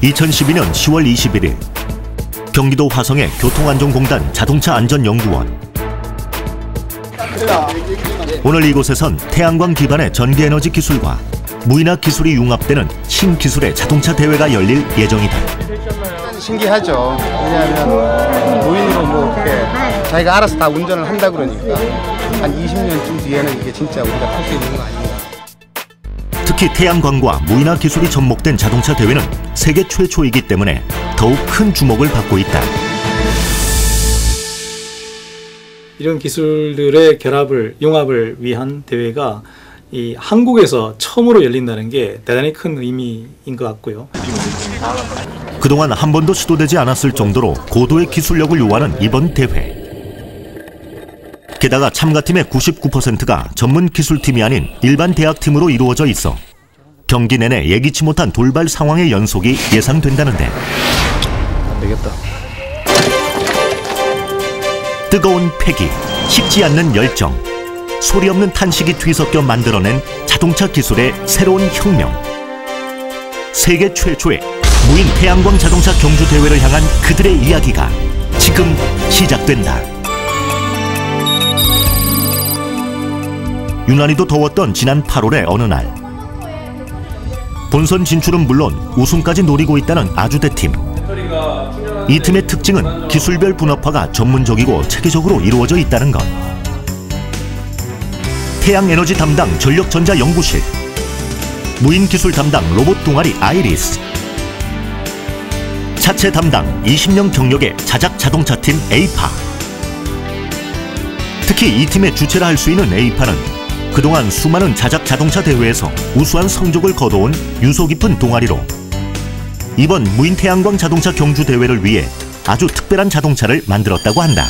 (2012년 10월 21일) 경기도 화성의 교통안전공단 자동차안전연구원. 오늘 이곳에선 태양광 기반의 전기에너지 기술과 무인화 기술이 융합되는 신기술의 자동차 대회가 열릴 예정이다. 신기하죠. 왜냐하면 무인으로 뭐 이렇게 자기가 알아서 다 운전을 한다 그러니까 한 20년쯤 뒤에는 이게 진짜 우리가 탈 수 있는 거 아닌가. 특히 태양광과 무인화 기술이 접목된 자동차 대회는 세계 최초이기 때문에 더욱 큰 주목을 받고 있다. 이런 기술들의 결합을, 융합을 위한 대회가 이 한국에서 처음으로 열린다는 게 대단히 큰 의미인 것 같고요. 그동안 한 번도 시도되지 않았을 정도로 고도의 기술력을 요하는 이번 대회. 게다가 참가팀의 99%가 전문 기술팀이 아닌 일반 대학팀으로 이루어져 있어 경기 내내 예기치 못한 돌발 상황의 연속이 예상된다는데. 안 되겠다. 뜨거운 패기, 식지 않는 열정, 소리 없는 탄식이 뒤섞여 만들어낸 자동차 기술의 새로운 혁명. 세계 최초의 무인 태양광 자동차 경주 대회를 향한 그들의 이야기가 지금 시작된다. 유난히도 더웠던 지난 8월의 어느 날, 본선 진출은 물론 우승까지 노리고 있다는 아주대팀. 이 팀의 특징은 기술별 분업화가 전문적이고 체계적으로 이루어져 있다는 것. 태양에너지 담당 전력전자연구실, 무인기술 담당 로봇 동아리 아이리스, 차체 담당 20년 경력의 자작자동차팀 에이파. 특히 이 팀의 주체라 할 수 있는 에이파는 그동안 수많은 자작자동차 대회에서 우수한 성적을 거둬온 유서 깊은 동아리로 이번 무인 태양광 자동차 경주 대회를 위해 아주 특별한 자동차를 만들었다고 한다.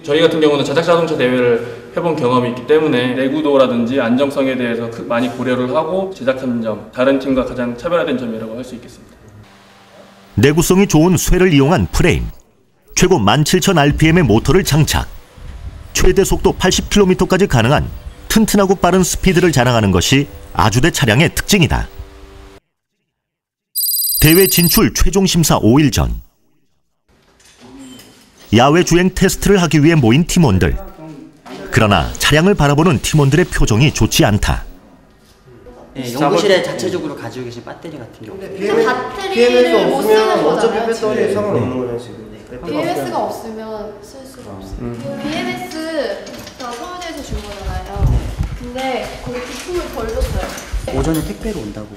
저희 같은 경우는 자작자동차 대회를 해본 경험이 있기 때문에 내구도라든지 안정성에 대해서 많이 고려를 하고 제작한 점, 다른 팀과 가장 차별화된 점이라고 할 수 있겠습니다. 내구성이 좋은 쇠를 이용한 프레임, 최고 17,000rpm의 모터를 장착, 최대 속도 80km까지 가능한 튼튼하고 빠른 스피드를 자랑하는 것이 아주대 차량의 특징이다. 대회 진출 최종 심사 5일 전, 야외 주행 테스트를 하기 위해 모인 팀원들. 그러나 차량을 바라보는 팀원들의 표정이 좋지 않다. 네, 연구실에 자체적으로 가지고 계신 배터리 같은 경우. BMS가 없으면 어차피 배터리에 상관없는 네. 거예요 지금. BMS가 없으면 쓸 수가 없어요. BMS가 서울대에서 준 거잖아요. 근데 거기 부품을 덜 줬어요. 오전에 택배로 온다고.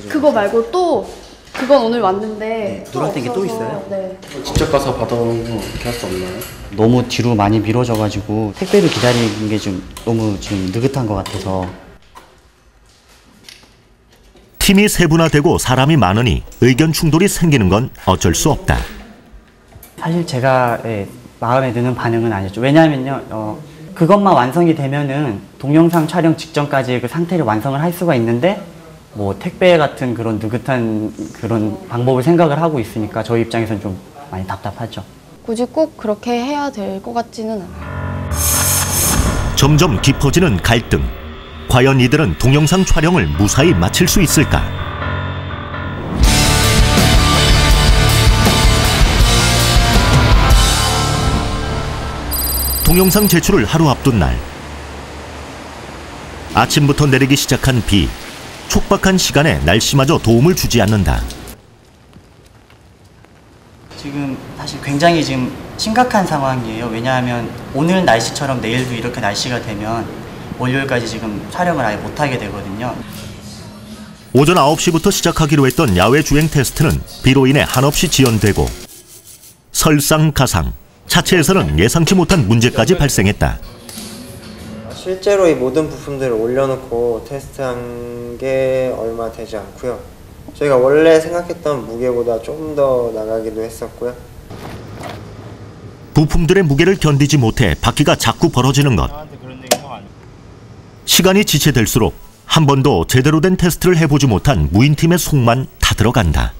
그거 말고 또 그건 오늘 왔는데 네, 노란색이 또 있어요? 네. 직접 가서 받아오는 거 어떻게 할 수 없나요? 너무 뒤로 많이 미뤄져가지고 택배를 기다리는 게 좀 너무 지금 느긋한 것 같아서. 팀이 세분화되고 사람이 많으니 의견 충돌이 생기는 건 어쩔 수 없다. 사실 제가 마음에 드는 반응은 아니었죠. 왜냐하면요, 그것만 완성이 되면은 동영상 촬영 직전까지 그 상태를 완성을 할 수가 있는데 뭐 택배 같은 그런 느긋한 그런 방법을 생각을 하고 있으니까 저희 입장에서는 좀 많이 답답하죠. 굳이 꼭 그렇게 해야 될 것 같지는 않아요. 점점 깊어지는 갈등. 과연 이들은 동영상 촬영을 무사히 마칠 수 있을까? 동영상 제출을 하루 앞둔 날, 아침부터 내리기 시작한 비. 촉박한 시간에 날씨마저 도움을 주지 않는다. 지금 사실 굉장히 지금 심각한 상황이에요. 왜냐하면 오늘 날씨처럼 내일도 이렇게 날씨가 되면 월요일까지 지금 촬영을 아예 못하게 되거든요. 오전 9시부터 시작하기로 했던 야외 주행 테스트는 비로 인해 한없이 지연되고 설상가상, 차체에서는 예상치 못한 문제까지 발생했다. 실제로 이 모든 부품들을 올려놓고 테스트한 게 얼마 되지 않고요. 저희가 원래 생각했던 무게보다 좀 더 나가기도 했었고요. 부품들의 무게를 견디지 못해 바퀴가 자꾸 벌어지는 것. 시간이 지체될수록 한 번도 제대로 된 테스트를 해보지 못한 무인팀의 속만 타들어간다.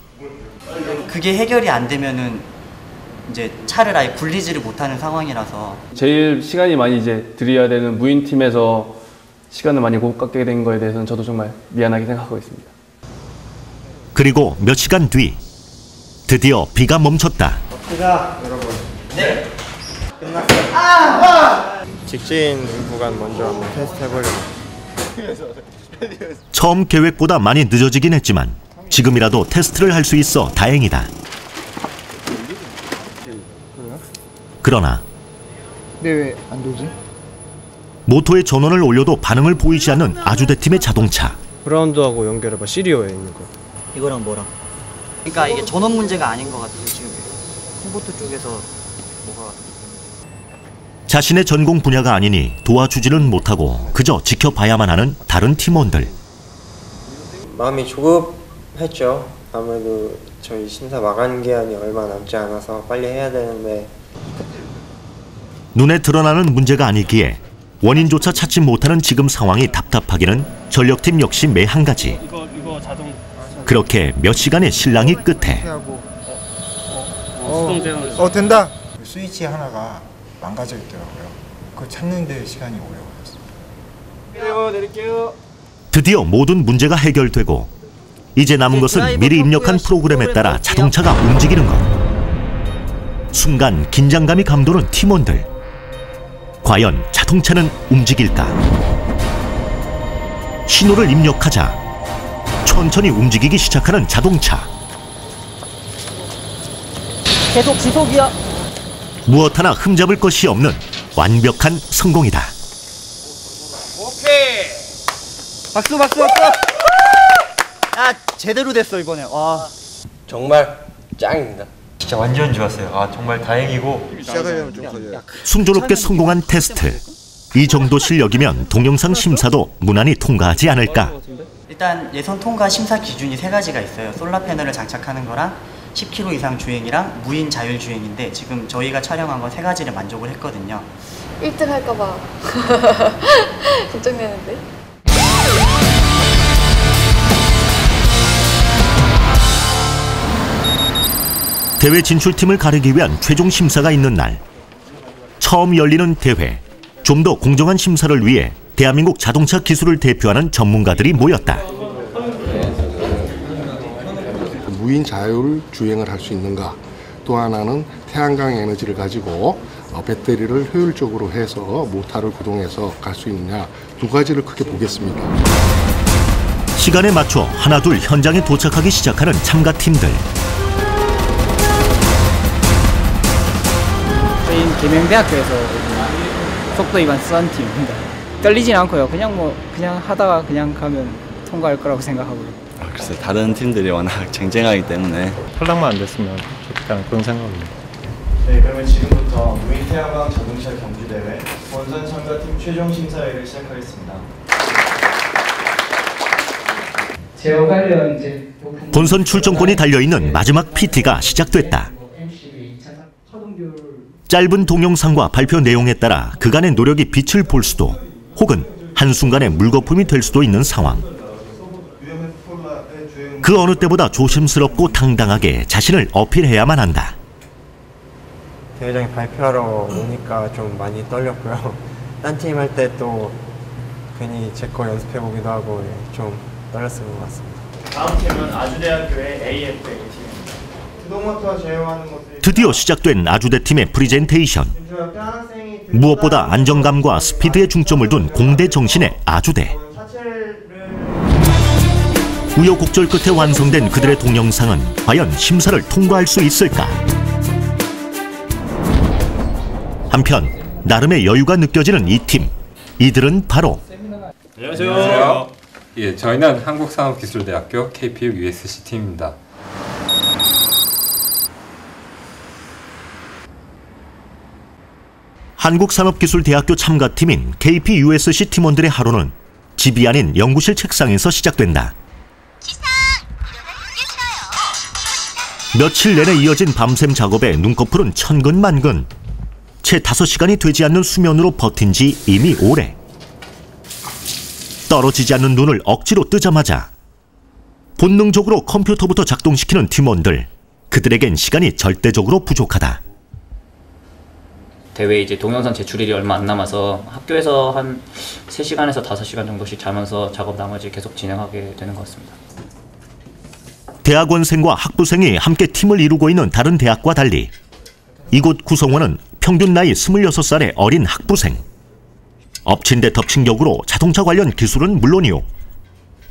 그게 해결이 안 되면은 이제 차를 아예 굴리지를 못하는 상황이라서 제일 시간이 많이 이제 들여야 되는 무인팀에서 시간을 많이 못 갖게 된 거에 대해서는 저도 정말 미안하게 생각하고 있습니다. 그리고 몇 시간 뒤 드디어 비가 멈췄다. 여러분. 네. 끝났어요. 직진 구간 먼저 한번 테스트 해보려고. 처음 계획보다 많이 늦어지긴 했지만 지금이라도 테스트를 할 수 있어 다행이다. 그러나 근데 왜 안 도지? 모터에 전원을 올려도 반응을 보이지 않는 아주대팀의 자동차. 브라운드하고 연결해봐. 시리오에 있는 거. 이거랑 뭐랑? 그러니까 이게 전원 문제가 아닌 것 같아요. 지금 콤포트 쪽에서 뭐가 자신의 전공 분야가 아니니 도와주지는 못하고 그저 지켜봐야만 하는 다른 팀원들. 마음이 조급했죠. 아무래도 저희 심사 마감 기한이 얼마 남지 않아서 빨리 해야 되는데 눈에 드러나는 문제가 아니기에 원인조차 찾지 못하는 지금 상황이 답답하기는 전력팀 역시 매 한 가지. 그렇게 몇 시간의 실랑이 끝에 된다. 스위치 하나가 망가져 있더라고요. 그거 찾는 데 시간이 오래 걸렸어요. 드디어 모든 문제가 해결되고 이제 남은 것은 미리 입력한 프로그램에 따라 자동차가 움직이는 것. 순간 긴장감이 감도는 팀원들. 과연 자동차는 움직일까? 신호를 입력하자 천천히 움직이기 시작하는 자동차. 계속 지속이야. 무엇 하나 흠잡을 것이 없는 완벽한 성공이다. 오케이. 박수. 야 제대로 됐어 이번에. 와. 정말 짱입니다. 진짜 완전 좋았어요. 정말 다행이고. 시작하려면 좀 걸려요. 순조롭게 성공한 테스트. 이 정도 실력이면 동영상 심사도 무난히 통과하지 않을까? 일단 예선 통과 심사 기준이 3가지가 있어요. 솔라 패널을 장착하는 거랑 10km 이상 주행이랑 무인 자율 주행인데 지금 저희가 촬영한 건 3가지를 만족을 했거든요. 1등 할까봐 걱정되는데. 대회 진출팀을 가르기 위한 최종 심사가 있는 날. 처음 열리는 대회. 좀 더 공정한 심사를 위해 대한민국 자동차 기술을 대표하는 전문가들이 모였다. 무인 자율 주행을 할 수 있는가, 또 하나는 태양광 에너지를 가지고 배터리를 효율적으로 해서 모터를 구동해서 갈 수 있느냐, 2가지를 크게 보겠습니다. 시간에 맞춰 하나둘 현장에 도착하기 시작하는 참가팀들. 저희는 계명대학교에서 속도 위반 수산팀입니다. 떨리진 않고요. 그냥 하다가 그냥 가면 통과할 거라고 생각하고요. 글쎄 다른 팀들이 워낙 쟁쟁하기 때문에 탈락만 안 됐으면 좋겠다는 그런 생각입니다. 네, 그러면 지금부터 무인 태양광 자동차 경주대회 본선 참가팀 최종 심사회를 시작하겠습니다. 제어 관련 이제 본선 출전권이 달려있는 마지막 PT가 시작됐다. 짧은 동영상과 발표 내용에 따라 그간의 노력이 빛을 볼 수도 혹은 한순간에 물거품이 될 수도 있는 상황. 그 어느 때보다 조심스럽고 당당하게 자신을 어필해야만 한다. 대회장에 발표하러 오니까 좀 많이 떨렸고요. 딴 팀 할 때 또 괜히 제 거 연습해보기도 하고 좀 떨렸을 것 같습니다. 다음 팀은 아주대학교의 AFA 팀입니다. 수동모터 제어하는 모습. 드디어 시작된 아주대팀의 프리젠테이션. 무엇보다 안정감과 스피드에 중점을 둔 공대 정신의 아주대. 우여곡절 끝에 완성된 그들의 동영상은 과연 심사를 통과할 수 있을까? 한편 나름의 여유가 느껴지는 이 팀. 이들은 바로 안녕하세요. 예, 저희는 한국산업기술대학교 KPU USC 팀입니다. 한국산업기술대학교 참가팀인 KPUSC 팀원들의 하루는 집이 아닌 연구실 책상에서 시작된다. 며칠 내내 이어진 밤샘 작업에 눈꺼풀은 천근만근. 채 5시간이 되지 않는 수면으로 버틴 지 이미 오래. 떨어지지 않는 눈을 억지로 뜨자마자 본능적으로 컴퓨터부터 작동시키는 팀원들. 그들에겐 시간이 절대적으로 부족하다. 대회 이제 동영상 제출일이 얼마 안 남아서 학교에서 한 3시간에서 5시간 정도씩 자면서 작업 나머지 계속 진행하게 되는 것 같습니다. 대학원생과 학부생이 함께 팀을 이루고 있는 다른 대학과 달리 이곳 구성원은 평균 나이 26살의 어린 학부생. 엎친 데 덮친 격으로 자동차 관련 기술은 물론이요,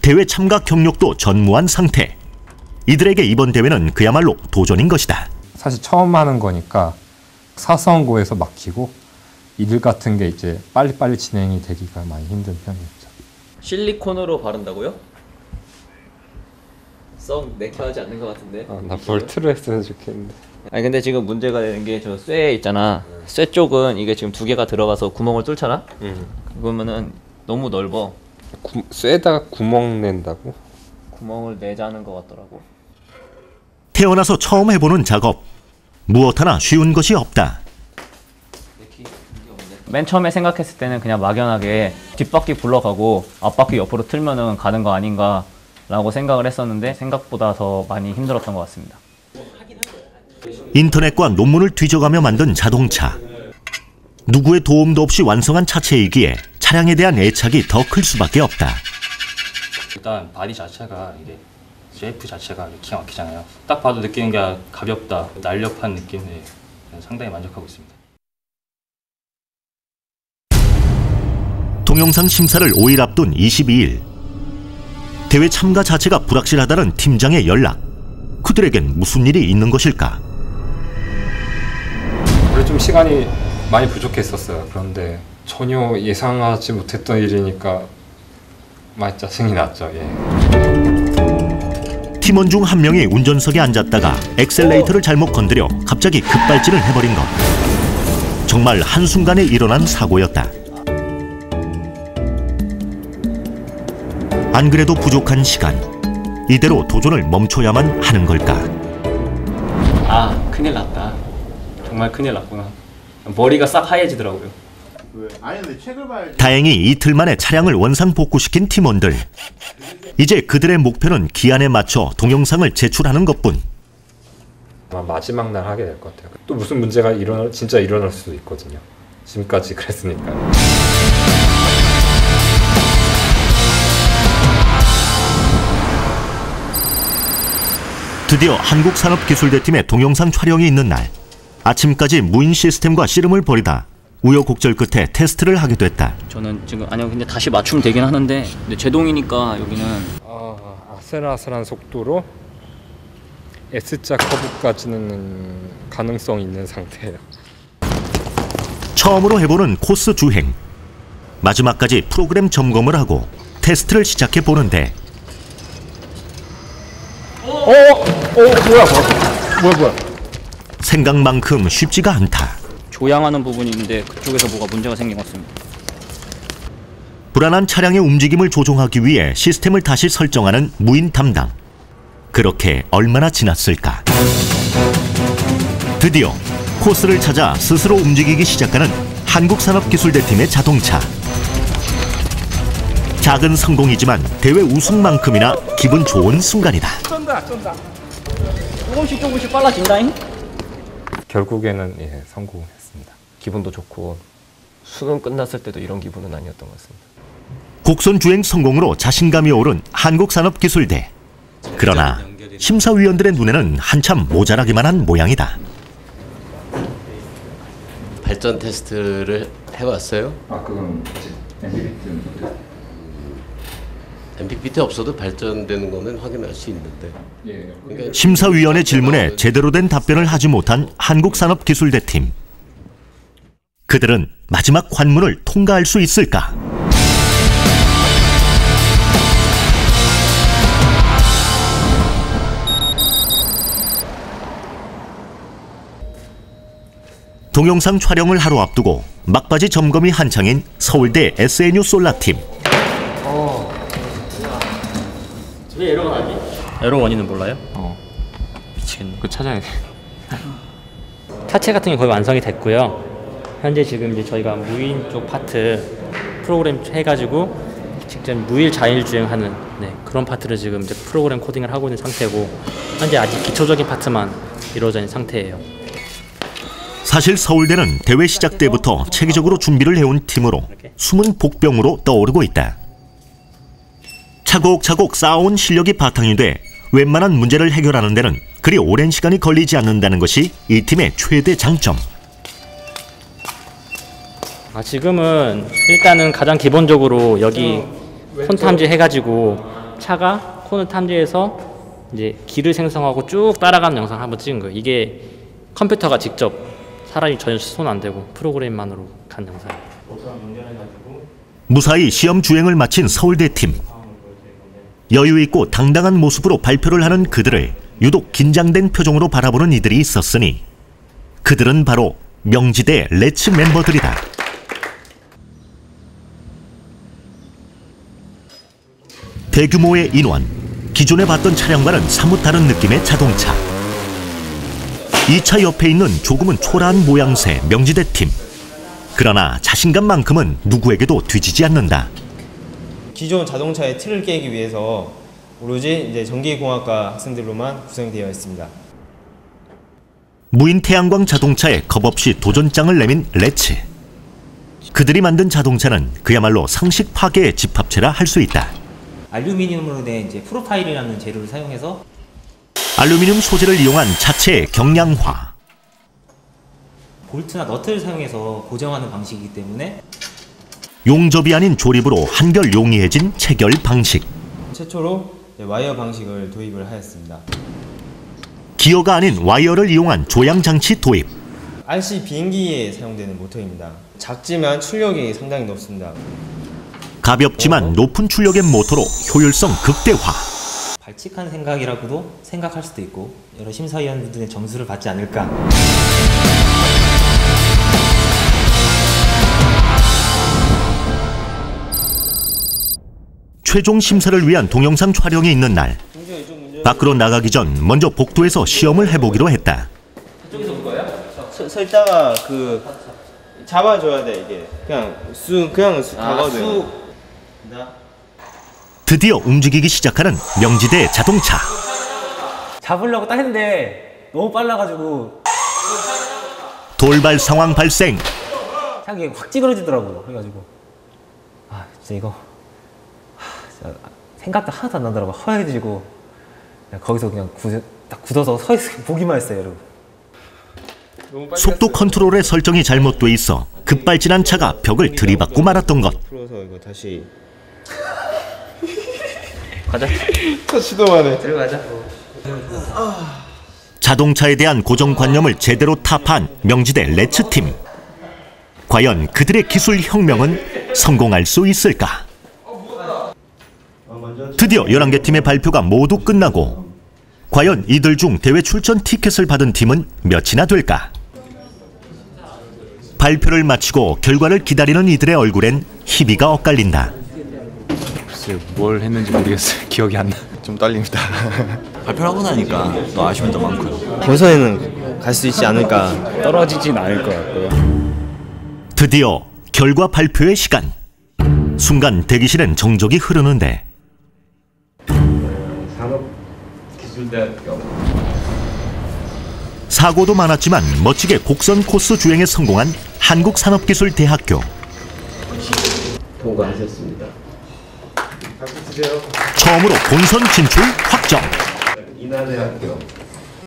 대회 참가 경력도 전무한 상태. 이들에게 이번 대회는 그야말로 도전인 것이다. 사실 처음 하는 거니까 사선고에서 막히고 일 같은 게 이제 빨리빨리 진행이 되기가 많이 힘든 편이었죠. 실리콘으로 바른다고요? 썩 내켜하지 않는 것 같은데. 나 볼트로 했으면 좋겠는데. 아니 근데 지금 문제가 되는 게 저 쇠 있잖아. 쇠 쪽은 이게 지금 2개가 들어가서 구멍을 뚫잖아. 그러면은 너무 넓어. 쇠에다가 구멍 낸다고? 구멍을 내자는 것 같더라고. 태어나서 처음 해보는 작업. 무엇 하나 쉬운 것이 없다. 맨 처음에 생각했을 때는 그냥 막연하게 뒷바퀴 굴러가고 앞바퀴 옆으로 틀면은 가는 거 아닌가 라고 생각을 했었는데 생각보다 더 많이 힘들었던 것 같습니다. 인터넷과 논문을 뒤져가며 만든 자동차. 누구의 도움도 없이 완성한 차체이기에 차량에 대한 애착이 더 클 수밖에 없다. 일단 바디 자체가 이게 쉐이프 자체가 기가 막히잖아요. 딱 봐도 느끼는 게 가볍다, 날렵한 느낌에 상당히 만족하고 있습니다. 동영상 심사를 5일 앞둔 22일. 대회 참가 자체가 불확실하다는 팀장의 연락. 그들에겐 무슨 일이 있는 것일까? 원래 좀 시간이 많이 부족했었어요. 그런데 전혀 예상하지 못했던 일이니까 많이 짜증이 났죠. 팀원 중 한 명이 운전석에 앉았다가 엑셀레이터를 잘못 건드려 갑자기 급발진을 해버린 것. 정말 한순간에 일어난 사고였다. 안 그래도 부족한 시간. 이대로 도전을 멈춰야만 하는 걸까? 아, 큰일 났다. 정말 큰일 났구나. 머리가 싹 하얘지더라고요. 다행히 이틀 만에 차량을 원상복구시킨 팀원들. 이제 그들의 목표는 기한에 맞춰 동영상을 제출하는 것뿐. 아마 마지막 날 하게 될 것 같아요. 또 무슨 문제가 진짜 일어날 수도 있거든요. 지금까지 그랬으니까요. 드디어 한국산업기술대팀의 동영상 촬영이 있는 날. 아침까지 무인 시스템과 씨름을 벌이다 우여곡절 끝에 테스트를 하게 됐다. 저는 지금 아니요, 근데 다시 맞추면 되긴 하는데 근데 제동이니까 여기는 아슬아슬한 속도로 S자 커브까지는 가능성이 있는 상태예요. 처음으로 해보는 코스 주행. 마지막까지 프로그램 점검을 하고 테스트를 시작해 보는데. 뭐야. 생각만큼 쉽지가 않다. 조향하는 부분이 있는데 그쪽에서 뭐가 문제가 생긴 것 같습니다. 불안한 차량의 움직임을 조종하기 위해 시스템을 다시 설정하는 무인 담당. 그렇게 얼마나 지났을까? 드디어 코스를 찾아 스스로 움직이기 시작하는 한국산업기술대팀의 자동차. 작은 성공이지만 대회 우승만큼이나 기분 좋은 순간이다. 쩐다. 조금씩 빨라진다잉? 결국에는 성공했습니다. 기분도 좋고 수능 끝났을 때도 이런 기분은 아니었던 것 같습니다. 곡선 주행 성공으로 자신감이 오른 한국산업기술대. 그러나 심사위원들의 눈에는 한참 모자라기만 한 모양이다. 발전 테스트를 해왔어요? 그건 MPPT 없어도 발전되는 거는 확인할 수 있는데. 그러니까 심사위원의 질문에 제대로 된 답변을 하지 못한 한국산업기술대팀. 그들은 마지막 관문을 통과할 수 있을까? 동영상 촬영을 하루 앞두고 막바지 점검이 한창인 서울대 SNU 솔라팀. 왜 에러가 나지? 에러 원인은 몰라요? 미치겠네. 그거 찾아야 돼. 차체 같은 게 거의 완성이 됐고요. 현재 지금 이제 저희가 무인 쪽 파트 프로그램 해가지고 직접 무일 자율 주행하는 그런 파트를 지금 이제 프로그램 코딩을 하고 있는 상태고 현재 아직 기초적인 파트만 이루어져 있는 상태예요. 사실 서울대는 대회 시작 때부터 체계적으로 준비를 해온 팀으로 숨은 복병으로 떠오르고 있다. 차곡차곡 쌓아온 실력이 바탕이 돼 웬만한 문제를 해결하는 데는 그리 오랜 시간이 걸리지 않는다는 것이 이 팀의 최대 장점. 지금은 일단은 가장 기본적으로 여기 콘 탐지 해가지고 차가 콘을 탐지해서 이제 길을 생성하고 쭉 따라가는 영상을 한번 찍은 거예요. 이게 컴퓨터가 직접 사람이 전혀 손 안 대고 프로그램만으로 간 영상이에요. 무사히 시험 주행을 마친 서울대 팀. 여유 있고 당당한 모습으로 발표를 하는 그들을 유독 긴장된 표정으로 바라보는 이들이 있었으니 그들은 바로 명지대 레츠 멤버들이다. 대규모의 인원, 기존에 봤던 차량과는 사뭇 다른 느낌의 자동차. 이 차 옆에 있는 조금은 초라한 모양새 명지대 팀. 그러나 자신감만큼은 누구에게도 뒤지지 않는다. 기존 자동차의 틀을 깨기 위해서 오로지 이제 전기공학과 학생들로만 구성되어 있습니다. 무인 태양광 자동차에 겁없이 도전장을 내민 레츠. 그들이 만든 자동차는 그야말로 상식 파괴의 집합체라 할 수 있다. 알루미늄으로 된 이제 프로파일이라는 재료를 사용해서 알루미늄 소재를 이용한 차체의 경량화. 볼트나 너트를 사용해서 고정하는 방식이기 때문에 용접이 아닌 조립으로 한결 용이해진 체결 방식. 최초로 와이어 방식을 도입을 하였습니다. 기어가 아닌 와이어를 이용한 조향 장치 도입. RC 비행기에 사용되는 모터입니다. 작지만 출력이 상당히 높습니다. 가볍지만 높은 출력의 모터로 효율성 극대화. 발칙한 생각이라고도 생각할 수도 있고 여러 심사위원들의 점수를 받지 않을까. 최종 심사를 위한 동영상 촬영이 있는 날, 밖으로 나가기 전 먼저 복도에서 시험을 해보기로 했다. 저쪽에서 올 거예요? 서 있다가 그 잡아줘야 돼 이게. 그냥 가거든. 드디어 움직이기 시작하는 명지대 자동차. 잡으려고 딱 했는데 너무 빨라가지고 돌발 상황 발생. 차가 확 찌그러지더라고요. 그래가지고 진짜 이거 진짜 생각도 하나도 안 나더라고. 허해지고 거기서 그냥 딱 굳어서 서 있어 보기만 했어요. 여러분. 속도 컨트롤의 설정이 잘못돼 있어 급발진한 차가 벽을 들이받고 말았던 것. 풀어서 이거 다시 가자. 첫 시도만에 들어가자. 자동차에 대한 고정관념을 제대로 타파한 명지대 레츠팀. 과연 그들의 기술 혁명은 성공할 수 있을까? 드디어 11개 팀의 발표가 모두 끝나고 과연 이들 중 대회 출전 티켓을 받은 팀은 몇이나 될까? 발표를 마치고 결과를 기다리는 이들의 얼굴엔 희비가 엇갈린다. 글쎄요, 뭘 했는지 모르겠어요. 기억이 안 나. 좀 떨립니다. 발표하고 나니까 또 아쉬움이 더 많고요. 본선에는 갈 수 있지 않을까. 떨어지진 않을 것 같고요. 드디어 결과 발표의 시간. 순간 대기실엔 정적이 흐르는데 산업기술대학교. 사고도 많았지만 멋지게 곡선 코스 주행에 성공한 한국산업기술대학교. 통과하셨습니다. 처음으로 본선 진출 확정. 인하대학교.